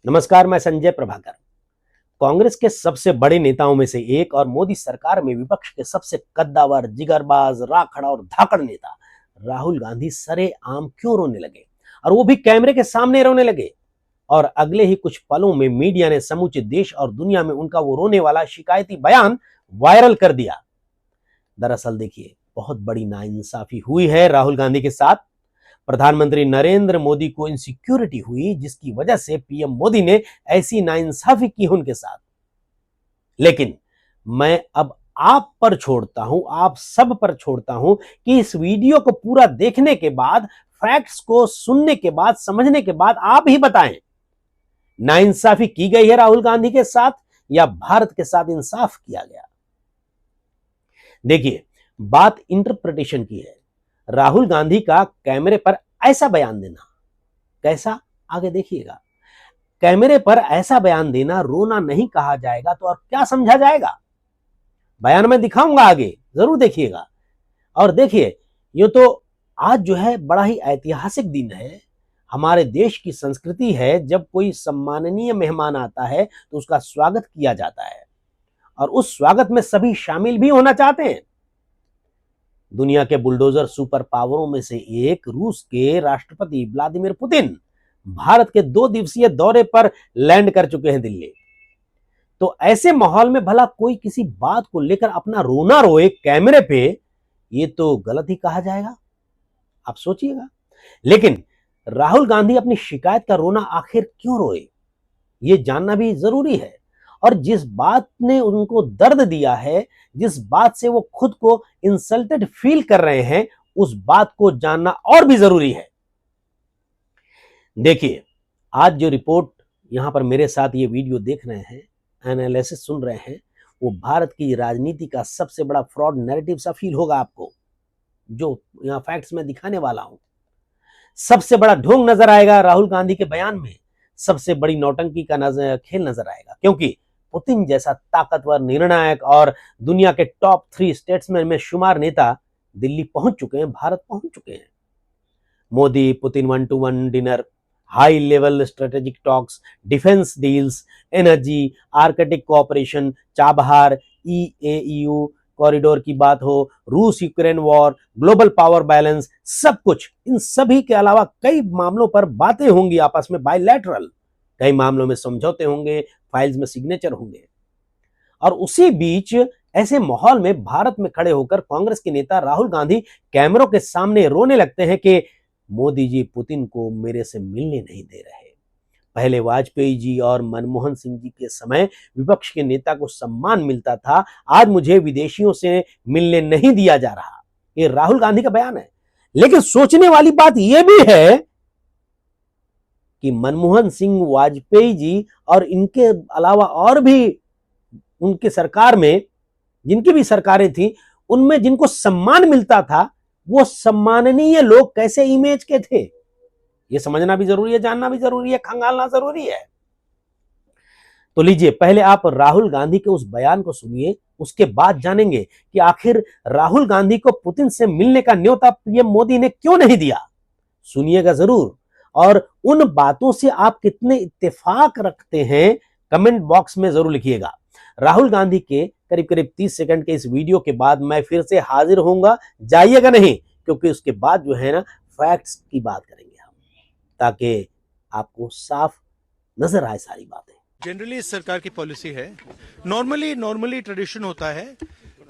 नमस्कार, मैं संजय प्रभाकर। कांग्रेस के सबसे बड़े नेताओं में से एक और मोदी सरकार में विपक्ष के सबसे कद्दावर, जिगरबाज, राखड़ और धाकड़ नेता राहुल गांधी सरेआम क्यों रोने लगे, और वो भी कैमरे के सामने रोने लगे। और अगले ही कुछ पलों में मीडिया ने समूचे देश और दुनिया में उनका वो रोने वाला शिकायती बयान वायरल कर दिया। दरअसल देखिए, बहुत बड़ी नाइंसाफी हुई है राहुल गांधी के साथ। प्रधानमंत्री नरेंद्र मोदी को इनसिक्योरिटी हुई, जिसकी वजह से पीएम मोदी ने ऐसी नाइंसाफी की उनके साथ। लेकिन मैं अब आप पर छोड़ता हूं, आप सब पर छोड़ता हूं कि इस वीडियो को पूरा देखने के बाद, फैक्ट्स को सुनने के बाद, समझने के बाद आप ही बताएं, नाइंसाफी की गई है राहुल गांधी के साथ या भारत के साथ इंसाफ किया गया। देखिए, बात इंटरप्रिटेशन की है। राहुल गांधी का कैमरे पर ऐसा बयान देना कैसा, आगे देखिएगा। कैमरे पर ऐसा बयान देना रोना नहीं कहा जाएगा तो और क्या समझा जाएगा? बयान में दिखाऊंगा, आगे जरूर देखिएगा। और देखिए, ये तो आज जो है बड़ा ही ऐतिहासिक दिन है। हमारे देश की संस्कृति है, जब कोई सम्माननीय मेहमान आता है तो उसका स्वागत किया जाता है, और उस स्वागत में सभी शामिल भी होना चाहते हैं। दुनिया के बुलडोजर सुपर पावरों में से एक रूस के राष्ट्रपति व्लादिमीर पुतिन भारत के 2 दिवसीय दौरे पर लैंड कर चुके हैं दिल्ली। तो ऐसे माहौल में भला कोई किसी बात को लेकर अपना रोना रोए कैमरे पे, ये तो गलत ही कहा जाएगा, आप सोचिएगा। लेकिन राहुल गांधी अपनी शिकायत का रोना आखिर क्यों रोए, ये जानना भी जरूरी है। और जिस बात ने उनको दर्द दिया है, जिस बात से वो खुद को इंसल्टेड फील कर रहे हैं, उस बात को जानना और भी जरूरी है। देखिए, आज जो रिपोर्ट यहां पर मेरे साथ ये वीडियो देख रहे हैं, एनालिसिस सुन रहे हैं, वो भारत की राजनीति का सबसे बड़ा फ्रॉड नैरेटिव सा फील होगा आपको, जो यहां फैक्ट्स में दिखाने वाला हूं। सबसे बड़ा ढोंग नजर आएगा राहुल गांधी के बयान में, सबसे बड़ी नौटंकी का खेल नजर आएगा, क्योंकि पुतिन जैसा ताकतवर, निर्णायक और दुनिया के टॉप 3 स्टेट्समैन में शुमार नेता दिल्ली पहुंच चुके हैं, भारत पहुंच चुके हैं। Modi Putin 1-to-1 dinner, high level strategic talks, defence deals, energy, Arctic cooperation, Chabahar, EAU corridor की बात हो, रूस Ukraine war, global power balance, सब कुछ। इन सभी के अलावा कई मामलों पर बातें होंगी आपस में बायलैटरल, कई मामलों में समझौते होंगे, फाइल्स में सिग्नेचर होंगे। और उसी बीच ऐसे माहौल में भारत में खड़े होकर कांग्रेस के नेता राहुल गांधी कैमरों के सामने रोने लगते हैं कि मोदी जी पुतिन को मेरे से मिलने नहीं दे रहे। पहले वाजपेयी जी और मनमोहन सिंह जी के समय विपक्ष के नेता को सम्मान मिलता था, आज मुझे विदेशियों से मिलने नहीं दिया जा रहा। ये राहुल गांधी का बयान है। लेकिन सोचने वाली बात यह भी है कि मनमोहन सिंह, वाजपेयी जी और इनके अलावा और भी उनके सरकार में जिनकी भी सरकारें थी, उनमें जिनको सम्मान मिलता था, वो सम्माननीय लोग कैसे इमेज के थे, ये समझना भी जरूरी है, जानना भी जरूरी है, खंगालना जरूरी है। तो लीजिए, पहले आप राहुल गांधी के उस बयान को सुनिए, उसके बाद जानेंगे कि आखिर राहुल गांधी को पुतिन से मिलने का न्योता पीएम मोदी ने क्यों नहीं दिया। सुनिएगा जरूर, और उन बातों से आप कितने इत्तेफाक रखते हैं, कमेंट बॉक्स में जरूर लिखिएगा। राहुल गांधी के करीब करीब 30 सेकंड के इस वीडियो के बाद मैं फिर से हाजिर होऊंगा, जाइएगा नहीं, क्योंकि उसके बाद जो है ना, फैक्ट्स की बात करेंगे हम, ताकि आपको साफ नजर आए सारी बातें। जनरली इस सरकार की पॉलिसी है, नॉर्मली ट्रेडिशन होता है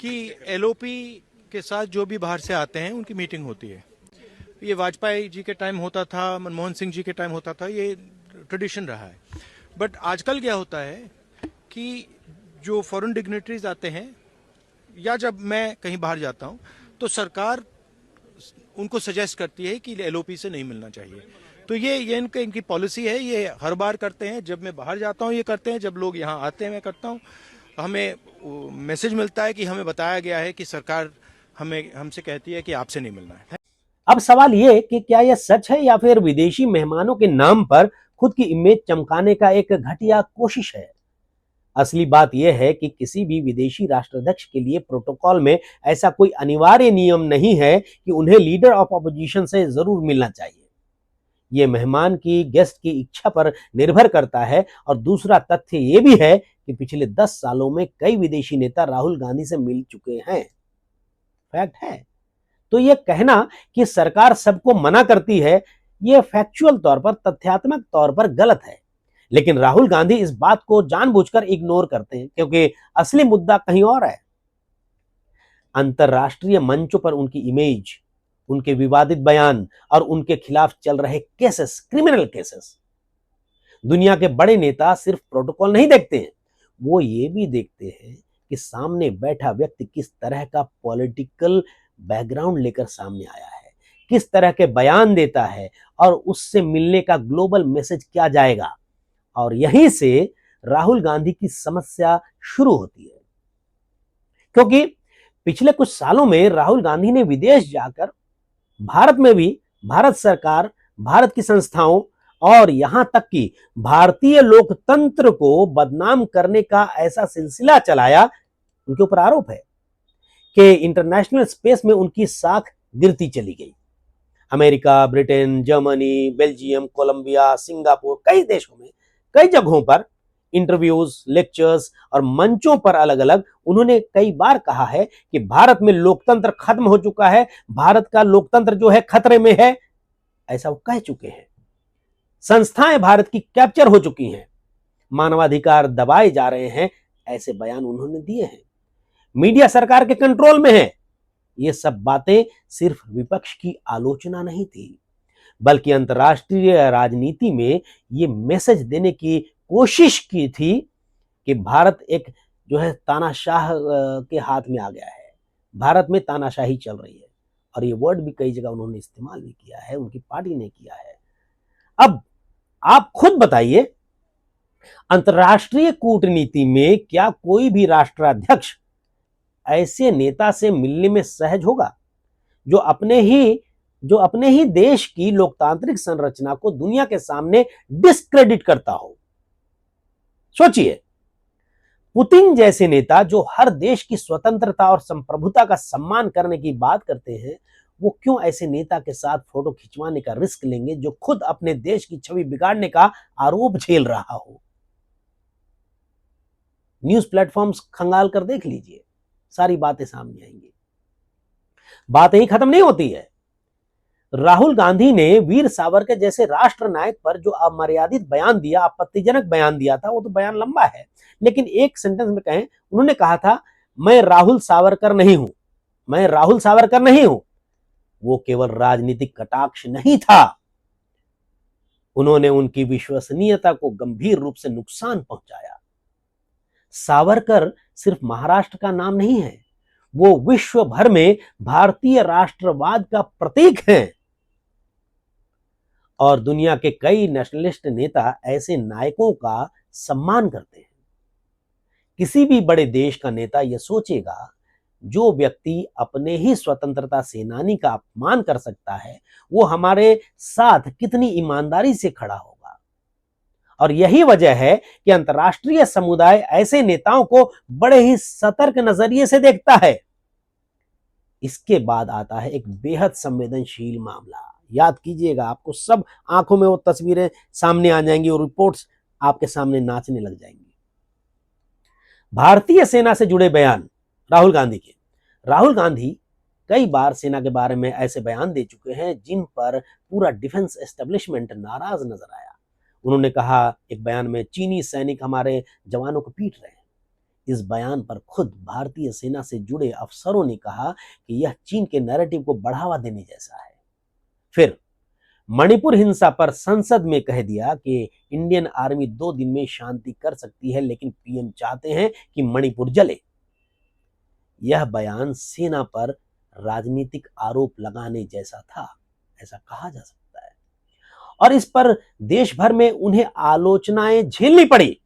कि एलओपी के साथ जो भी बाहर से आते हैं उनकी मीटिंग होती है। ये वाजपेयी जी के टाइम होता था, मनमोहन सिंह जी के टाइम होता था, ये ट्रेडिशन रहा है। बट आजकल क्या होता है कि जो फॉरेन डिग्नेटरीज आते हैं, या जब मैं कहीं बाहर जाता हूं, तो सरकार उनको सजेस्ट करती है कि एलओपी से नहीं मिलना चाहिए। तो ये इनकी पॉलिसी है, ये हर बार करते हैं। जब मैं बाहर जाता हूं ये करते हैं, जब लोग यहाँ आते हैं मैं करता हूं। हमें मैसेज मिलता है कि हमें बताया गया है कि सरकार हमसे कहती है कि आपसे नहीं मिलना है। अब सवाल ये कि क्या यह सच है या फिर विदेशी मेहमानों के नाम पर खुद की इमेज चमकाने का एक घटिया कोशिश है। असली बात यह है कि किसी भी विदेशी राष्ट्राध्यक्ष के लिए प्रोटोकॉल में ऐसा कोई अनिवार्य नियम नहीं है कि उन्हें लीडर ऑफ ऑपोजिशन से जरूर मिलना चाहिए। ये मेहमान की गेस्ट की इच्छा पर निर्भर करता है। और दूसरा तथ्य ये भी है कि पिछले 10 सालों में कई विदेशी नेता राहुल गांधी से मिल चुके हैं। फैक्ट है। तो ये कहना कि सरकार सबको मना करती है, ये फैक्चुअल तौर पर, तथ्यात्मक तौर पर गलत है। लेकिन राहुल गांधी इस बात को जानबूझकर इग्नोर करते हैं क्योंकि असली मुद्दा कहीं और है। अंतरराष्ट्रीय मंचों पर उनकी इमेज, उनके विवादित बयान और उनके खिलाफ चल रहे केसेस, क्रिमिनल केसेस। दुनिया के बड़े नेता सिर्फ प्रोटोकॉल नहीं देखते हैं, वो ये भी देखते हैं कि सामने बैठा व्यक्ति किस तरह का पॉलिटिकल बैकग्राउंड लेकर सामने आया है, किस तरह के बयान देता है और उससे मिलने का ग्लोबल मैसेज क्या जाएगा। और यहीं से राहुल गांधी की समस्या शुरू होती है, क्योंकि पिछले कुछ सालों में राहुल गांधी ने विदेश जाकर भारत में भी भारत सरकार, भारत की संस्थाओं और यहां तक कि भारतीय लोकतंत्र को बदनाम करने का ऐसा सिलसिला चलाया। उनके ऊपर आरोप है कि इंटरनेशनल स्पेस में उनकी साख गिरती चली गई। America, Britain, Germany, Belgium, Colombia, Singapore, कई देशों में, कई जगहों पर इंटरव्यूज, लेक्चर्स और मंचों पर अलग अलग उन्होंने कई बार कहा है कि भारत में लोकतंत्र खत्म हो चुका है, भारत का लोकतंत्र जो है खतरे में है, ऐसा वो कह चुके हैं। संस्थाएं भारत की कैप्चर हो चुकी हैं, मानवाधिकार दबाए जा रहे हैं, ऐसे बयान उन्होंने दिए हैं। मीडिया सरकार के कंट्रोल में है। ये सब बातें सिर्फ विपक्ष की आलोचना नहीं थी, बल्कि अंतर्राष्ट्रीय राजनीति में ये मैसेज देने की कोशिश की थी कि भारत एक जो है तानाशाह के हाथ में आ गया है, भारत में तानाशाही चल रही है। और ये वर्ड भी कई जगह उन्होंने इस्तेमाल भी किया है, उनकी पार्टी ने किया है। अब आप खुद बताइए, अंतर्राष्ट्रीय कूटनीति में क्या कोई भी राष्ट्राध्यक्ष ऐसे नेता से मिलने में सहज होगा जो अपने ही देश की लोकतांत्रिक संरचना को दुनिया के सामने डिस्क्रेडिट करता हो? सोचिए, पुतिन जैसे नेता जो हर देश की स्वतंत्रता और संप्रभुता का सम्मान करने की बात करते हैं, वो क्यों ऐसे नेता के साथ फोटो खिंचवाने का रिस्क लेंगे जो खुद अपने देश की छवि बिगाड़ने का आरोप झेल रहा हो? न्यूज प्लेटफॉर्म्स खंगाल कर देख लीजिए, सारी बातें सामने आएंगी। बातें ही खत्म नहीं होती है। राहुल गांधी ने वीर सावरकर जैसे राष्ट्र नायक पर जो अमर्यादित बयान दिया, आपत्तिजनक बयान दिया था, वो तो बयान लंबा है, लेकिन एक सेंटेंस में कहें, उन्होंने कहा था, मैं राहुल सावरकर नहीं हूं, मैं राहुल सावरकर नहीं हूं। वो केवल राजनीतिक कटाक्ष नहीं था, उन्होंने उनकी विश्वसनीयता को गंभीर रूप से नुकसान पहुंचाया। सावरकर सिर्फ महाराष्ट्र का नाम नहीं है, वो विश्व भर में भारतीय राष्ट्रवाद का प्रतीक हैं। और दुनिया के कई नेशनलिस्ट नेता ऐसे नायकों का सम्मान करते हैं। किसी भी बड़े देश का नेता यह सोचेगा, जो व्यक्ति अपने ही स्वतंत्रता सेनानी का अपमान कर सकता है, वो हमारे साथ कितनी ईमानदारी से खड़ा होगा। और यही वजह है कि अंतर्राष्ट्रीय समुदाय ऐसे नेताओं को बड़े ही सतर्क नजरिए से देखता है। इसके बाद आता है एक बेहद संवेदनशील मामला। याद कीजिएगा, आपको सब आंखों में वो तस्वीरें सामने आ जाएंगी और रिपोर्ट्स आपके सामने नाचने लग जाएंगी। भारतीय सेना से जुड़े बयान राहुल गांधी के। राहुल गांधी कई बार सेना के बारे में ऐसे बयान दे चुके हैं जिन पर पूरा डिफेंस एस्टेब्लिशमेंट नाराज नजर आया। उन्होंने कहा एक बयान में, चीनी सैनिक हमारे जवानों को पीट रहे हैं। इस बयान पर खुद भारतीय सेना से जुड़े अफसरों ने कहा कि यह चीन के नैरेटिव को बढ़ावा देने जैसा है। फिर मणिपुर हिंसा पर संसद में कह दिया कि इंडियन आर्मी 2 दिन में शांति कर सकती है, लेकिन पीएम चाहते हैं कि मणिपुर जले। यह बयान सेना पर राजनीतिक आरोप लगाने जैसा था, ऐसा कहा जा सकता है। और इस पर देश भर में उन्हें आलोचनाएं झेलनी पड़ी।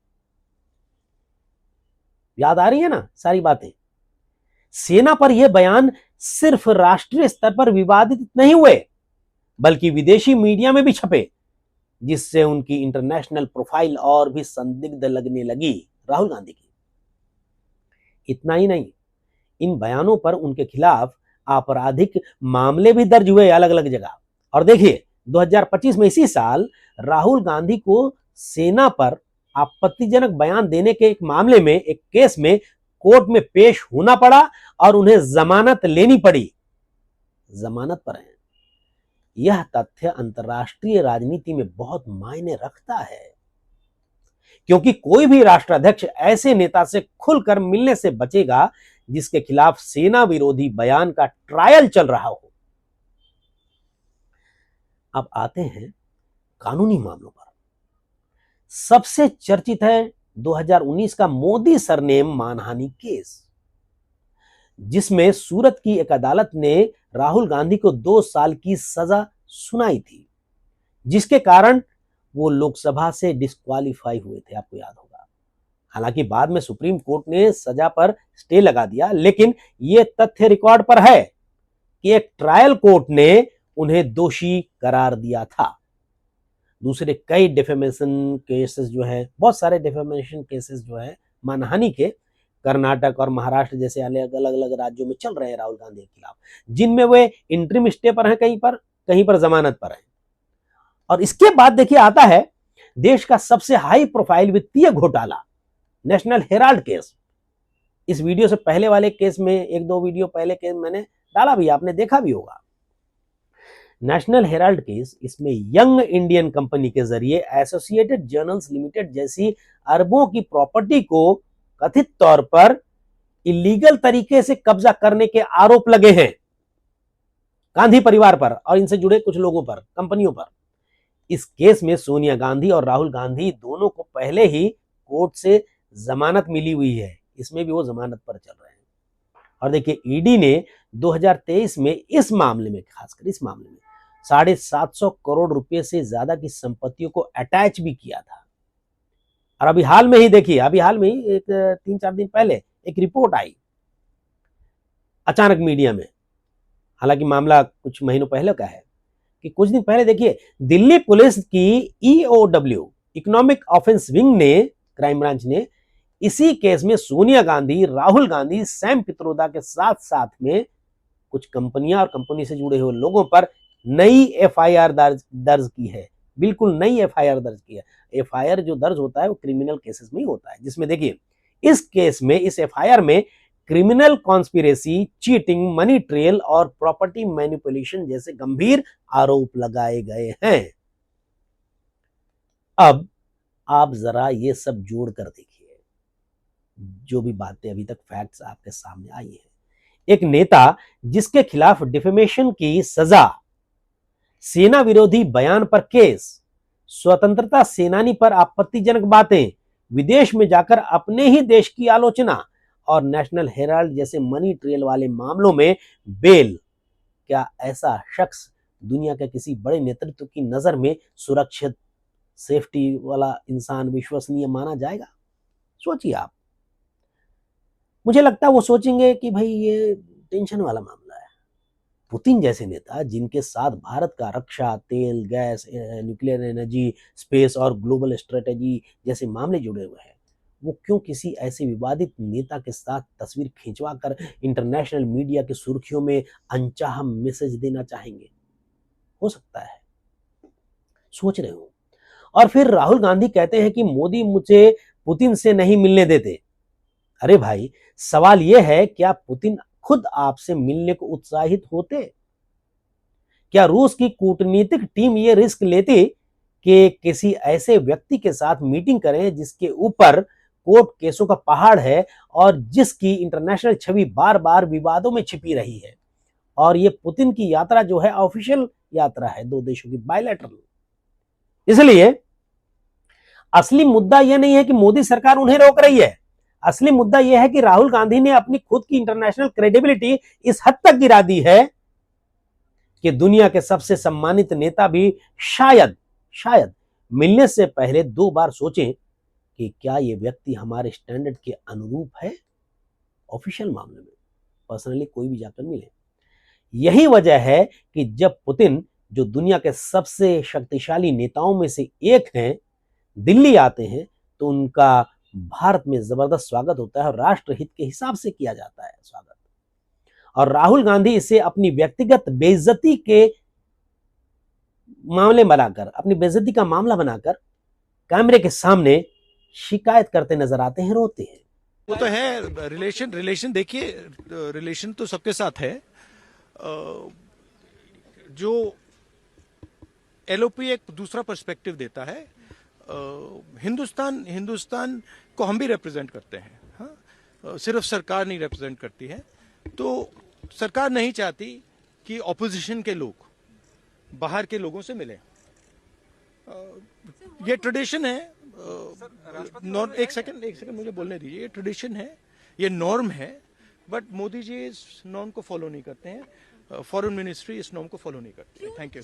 याद आ रही है ना सारी बातें। सेना पर यह बयान सिर्फ राष्ट्रीय स्तर पर विवादित नहीं हुए, बल्कि विदेशी मीडिया में भी छपे, जिससे उनकी इंटरनेशनल प्रोफाइल और भी संदिग्ध लगने लगी राहुल गांधी की। इतना ही नहीं, इन बयानों पर उनके खिलाफ आपराधिक मामले भी दर्ज हुए अलग अलग जगह। और देखिए, 2025 में इसी साल राहुल गांधी को सेना पर आपत्तिजनक बयान देने के एक मामले में, एक केस में कोर्ट में पेश होना पड़ा और उन्हें जमानत लेनी पड़ी। जमानत पर है। यह तथ्य अंतर्राष्ट्रीय राजनीति में बहुत मायने रखता है, क्योंकि कोई भी राष्ट्राध्यक्ष ऐसे नेता से खुलकर मिलने से बचेगा जिसके खिलाफ सेना विरोधी बयान का ट्रायल चल रहा हो। अब आते हैं कानूनी मामलों पर। सबसे चर्चित है 2019 का मोदी सरनेम मानहानि केस, जिसमें सूरत की एक अदालत ने राहुल गांधी को 2 साल की सजा सुनाई थी, जिसके कारण वो लोकसभा से डिस्क्वालीफाई हुए थे, आपको याद होगा। हालांकि बाद में सुप्रीम कोर्ट ने सजा पर स्टे लगा दिया, लेकिन यह तथ्य रिकॉर्ड पर है कि एक ट्रायल कोर्ट ने उन्हें दोषी करार दिया था। दूसरे कई डिफेमेशन केसेस जो है, बहुत सारे डिफेमेशन केसेस जो है मानहानि के, कर्नाटक और महाराष्ट्र जैसे अलग अलग राज्यों में चल रहे हैं राहुल गांधी के खिलाफ, जिनमें वे इंटरिम स्टे पर हैं, कहीं पर जमानत पर हैं। और इसके बाद देखिए आता है देश का सबसे हाई प्रोफाइल वित्तीय घोटाला, नेशनल हेराल्ड केस। इस वीडियो से पहले वाले केस में, 1-2 वीडियो पहले केस मैंने डाला भी, आपने देखा भी होगा। नेशनल हेराल्ड केस, इसमें यंग इंडियन कंपनी के जरिए एसोसिएटेड जर्नल्स लिमिटेड जैसी अरबों की प्रॉपर्टी को कथित तौर पर इलीगल तरीके से कब्जा करने के आरोप लगे हैं गांधी परिवार पर और इनसे जुड़े कुछ लोगों पर, कंपनियों पर। इस केस में सोनिया गांधी और राहुल गांधी दोनों को पहले ही कोर्ट से जमानत मिली हुई है, इसमें भी वो जमानत पर चल रहे हैं। और देखिए ईडी ने 2023 में इस मामले में, खासकर इस मामले में 750 करोड़ रुपए से ज्यादा की संपत्तियों को अटैच भी किया था। और अभी हाल में ही देखिए, एक 3-4 दिन पहले एक रिपोर्ट आई अचानक मीडिया में, हालांकि मामला कुछ महीनों पहले का है, कि कुछ दिन पहले देखिए दिल्ली पुलिस की ईओडब्ल्यू इकोनॉमिक ऑफेंस विंग ने, क्राइम ब्रांच ने, इसी केस में सोनिया गांधी, राहुल गांधी, सैम पित्रोदा के साथ साथ में कुछ कंपनियां और कंपनी से जुड़े हुए लोगों पर नई एफआईआर दर्ज की है। बिल्कुल नई एफआईआर दर्ज की है। एफआईआर जो दर्ज होता है वो क्रिमिनल केसेस में ही होता है, जिसमें देखिए इस केस में, इस एफआईआर में criminal conspiracy, cheating, money trail और प्रॉपर्टी मैनिपुलेशन जैसे गंभीर आरोप लगाए गए हैं। अब आप जरा ये सब जोड़ कर देखिए, जो भी बातें अभी तक फैक्ट्स आपके सामने आई हैं। एक नेता जिसके खिलाफ डिफेमेशन की सजा, सेना विरोधी बयान पर केस, स्वतंत्रता सेनानी पर आपत्तिजनक बातें, विदेश में जाकर अपने ही देश की आलोचना और नेशनल हेराल्ड जैसे मनी ट्रेल वाले मामलों में बेल, क्या ऐसा शख्स दुनिया के किसी बड़े नेतृत्व की नजर में सुरक्षित, सेफ्टी वाला इंसान, विश्वसनीय माना जाएगा? सोचिए आप। मुझे लगता है वो सोचेंगे कि भाई ये टेंशन वाला मामला है। पुतिन जैसे नेता, जिनके साथ भारत का रक्षा, तेल, गैस, न्यूक्लियर एनर्जी, स्पेस और ग्लोबल स्ट्रेटेजी जैसे मामले जुड़े हुए हैं, वो क्यों किसी ऐसे विवादित नेता के साथ तस्वीर खिंचवाकर इंटरनेशनल मीडिया की सुर्खियों में अनचाहा मैसेज देना चाहेंगे? हो सकता है सोच रहे हो। और फिर राहुल गांधी कहते हैं कि मोदी मुझे पुतिन से नहीं मिलने देते। अरे भाई, सवाल यह है, क्या पुतिन खुद आपसे मिलने को उत्साहित होते? क्या रूस की कूटनीतिक टीम यह रिस्क लेती कि किसी ऐसे व्यक्ति के साथ मीटिंग करें जिसके ऊपर कोर्ट केसों का पहाड़ है और जिसकी इंटरनेशनल छवि बार बार विवादों में छिपी रही है? और ये पुतिन की यात्रा जो है ऑफिशियल यात्रा है, 2 देशों की बायलैटरल। इसलिए असली मुद्दा यह नहीं है कि मोदी सरकार उन्हें रोक रही है। असली मुद्दा यह है कि राहुल गांधी ने अपनी खुद की इंटरनेशनल क्रेडिबिलिटी इस हद तक गिरा दी है कि दुनिया के सबसे सम्मानित नेता भी शायद मिलने से पहले 2 बार सोचें कि क्या यह व्यक्ति हमारे स्टैंडर्ड के अनुरूप है। ऑफिशियल मामले में पर्सनली कोई भी जाकर मिले। यही वजह है कि जब पुतिन, जो दुनिया के सबसे शक्तिशाली नेताओं में से एक हैं, दिल्ली आते हैं तो उनका भारत में जबरदस्त स्वागत होता है और राष्ट्रहित के हिसाब से किया जाता है स्वागत। और राहुल गांधी इसे अपनी व्यक्तिगत बेइज्जती के मामले बनाकर, अपनी बेइज्जती का मामला बनाकर कैमरे के सामने शिकायत करते नजर आते हैं, रोते हैं। वो तो है रिलेशन देखिए, रिलेशन तो सबके साथ है। जो एलओपी एक दूसरा पर्सपेक्टिव देता है। हिंदुस्तान को हम भी रिप्रेजेंट करते हैं, हाँ? सिर्फ सरकार नहीं रिप्रेजेंट करती है। तो सरकार नहीं चाहती कि ऑपोजिशन के लोग बाहर के लोगों से मिले। ये ट्रेडिशन है। एक सेकंड मुझे बोलने दीजिए। ये ट्रेडिशन है, ये नॉर्म है, बट मोदी जी इस नॉर्म को फॉलो नहीं करते हैं। फॉरेन मिनिस्ट्री इस नॉर्म को फॉलो नहीं करती है। Thank you.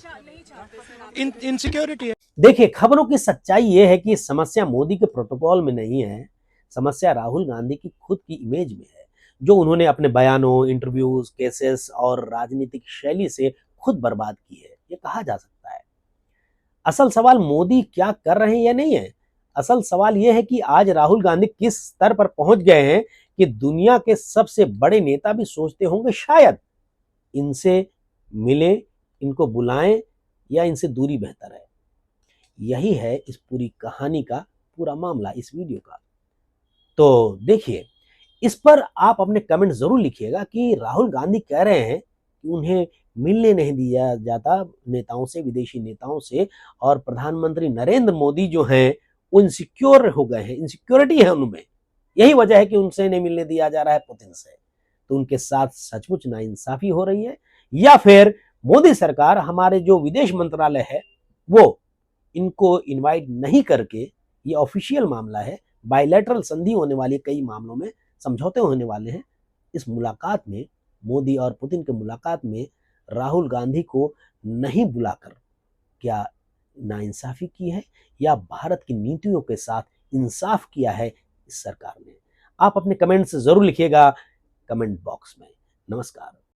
इनसिक्योरिटी है। देखिए, खबरों की सच्चाई यह है कि समस्या मोदी के प्रोटोकॉल में नहीं है, समस्या राहुल गांधी की खुद की इमेज में है, जो उन्होंने अपने बयानों, इंटरव्यूज, केसेस और राजनीतिक शैली से खुद बर्बाद की है, ये कहा जा सकता है। असल सवाल मोदी क्या कर रहे हैं या नहीं है, असल सवाल यह है कि आज राहुल गांधी किस स्तर पर पहुंच गए हैं कि दुनिया के सबसे बड़े नेता भी सोचते होंगे शायद इनसे मिले, इनको बुलाएं या इनसे दूरी बेहतर है। यही है इस पूरी कहानी का पूरा मामला, इस वीडियो का। तो देखिए, इस पर आप अपने कमेंट जरूर लिखिएगा कि राहुल गांधी कह रहे हैं कि उन्हें मिलने नहीं दिया जाता नेताओं से, विदेशी नेताओं से, और प्रधानमंत्री नरेंद्र मोदी जो हैं वो इनसिक्योर हो गए हैं, इनसिक्योरिटी है उनमें, यही वजह है कि उनसे नहीं मिलने दिया जा रहा है पुतिन से। तो उनके साथ सचमुच नाइंसाफी हो रही है, या फिर मोदी सरकार, हमारे जो विदेश मंत्रालय है वो इनको इनवाइट नहीं करके, ये ऑफिशियल मामला है, बायलैटरल संधि होने वाली, कई मामलों में समझौते होने वाले हैं, इस मुलाकात में, मोदी और पुतिन की मुलाकात में राहुल गांधी को नहीं बुलाकर क्या नाइंसाफी की है या भारत की नीतियों के साथ इंसाफ किया है इस सरकार ने? आप अपने कमेंट्स जरूर लिखिएगा कमेंट बॉक्स में। नमस्कार।